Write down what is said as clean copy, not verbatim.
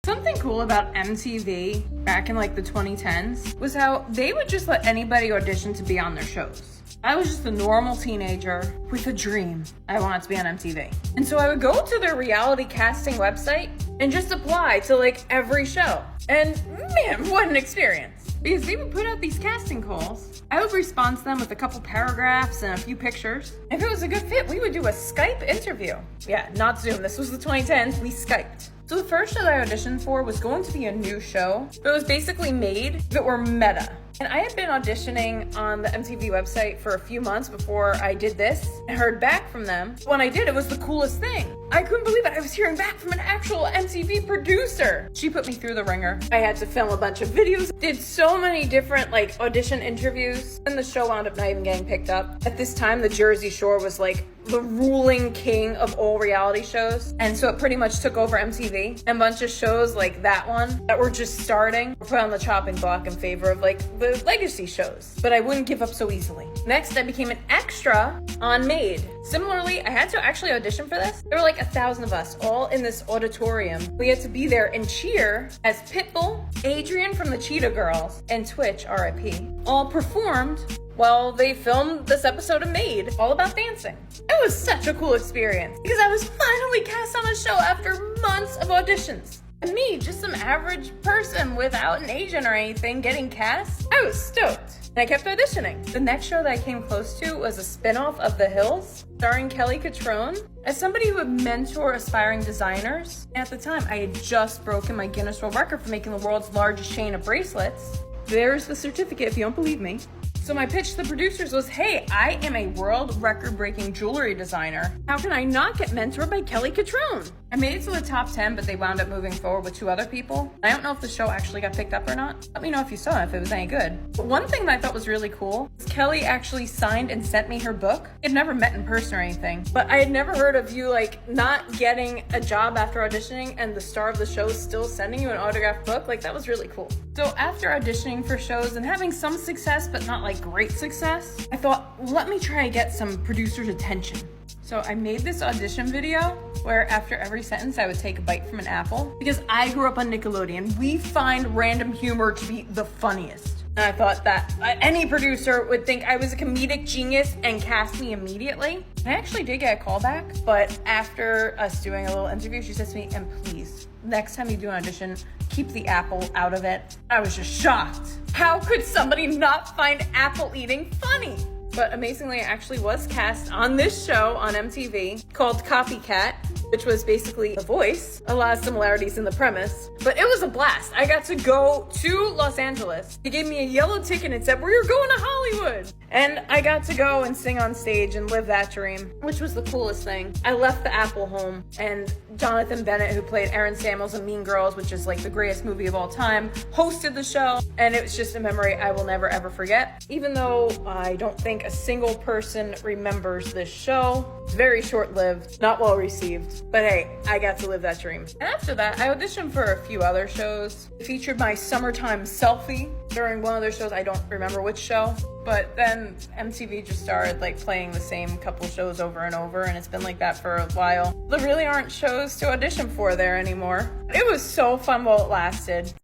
Something cool about MTV back in like the 2010s was how they would just let anybody audition to be on their shows. I was just a normal teenager with a dream. I wanted to be on MTV. And so I would go to their reality casting website and just apply to like every show. And man, what an experience. Because they would put out these casting calls. I would respond to them with a couple paragraphs and a few pictures. If it was a good fit, we would do a Skype interview. Yeah, not Zoom. This was the 2010s. We Skyped. So the first show that I auditioned for was going to be a new show, but it was basically made that were meta. And I had been auditioning on the MTV website for a few months before I did this and heard back from them. When I did, it was the coolest thing. I couldn't believe it. I was hearing back from an actual MTV producer. She put me through the ringer. I had to film a bunch of videos, did so many different like audition interviews, and the show wound up not even getting picked up. At this time, the Jersey Shore was like the ruling king of all reality shows. And so it pretty much took over MTV. And a bunch of shows like that one that were just starting were put on the chopping block in favor of like the legacy shows. But I wouldn't give up so easily. Next, I became an extra on Made. Similarly, I had to actually audition for this. There were like 1,000 of us all in this auditorium. We had to be there and cheer as Pitbull, Adrian from the Cheetah Girls, and Twitch, RIP, all performed while they filmed this episode of Made, all about dancing. It was such a cool experience because I was finally cast on a show after months of auditions. And me, just some average person without an agent or anything, getting cast, I was stoked. And I kept auditioning. The next show that I came close to was a spin-off of The Hills, starring Kelly Catrone. As somebody who would mentor aspiring designers, and at the time I had just broken my Guinness World Record for making the world's largest chain of bracelets. There's the certificate if you don't believe me. So my pitch to the producers was, hey, I am a world record-breaking jewelry designer. How can I not get mentored by Kelly Catrone? I made it to the top 10, but they wound up moving forward with 2 other people. I don't know if the show actually got picked up or not. Let me know if you saw it, if it was any good. But one thing that I thought was really cool is Kelly actually signed and sent me her book. I'd never met in person or anything, but I had never heard of you like not getting a job after auditioning and the star of the show still sending you an autographed book. Like that was really cool. So after auditioning for shows and having some success, but not like great success, I thought, let me try to get some producers' attention. So I made this audition video where after every sentence I would take a bite from an apple because I grew up on Nickelodeon. We find random humor to be the funniest. And I thought that any producer would think I was a comedic genius and cast me immediately. I actually did get a call back, but after us doing a little interview, she said to me, and please, next time you do an audition, keep the apple out of it. I was just shocked. How could somebody not find apple eating funny? But amazingly, I actually was cast on this show on MTV called Copycat, which was basically The Voice. A lot of similarities in the premise, but it was a blast. I got to go to Los Angeles. They gave me a yellow ticket and said, we're going to Hollywood. And I got to go and sing on stage and live that dream, which was the coolest thing. I left the apple home, and Jonathan Bennett, who played Aaron Samuels in Mean Girls, which is like the greatest movie of all time, hosted the show. And it was just a memory I will never ever forget. Even though I don't think a single person remembers this show. It's very short-lived, not well received. But hey, I got to live that dream. And after that, I auditioned for a few other shows. It featured my summertime selfie during one of their shows. I don't remember which show. But then MTV just started like playing the same couple shows over and over, and it's been like that for a while. There really aren't shows to audition for there anymore. It was so fun while it lasted.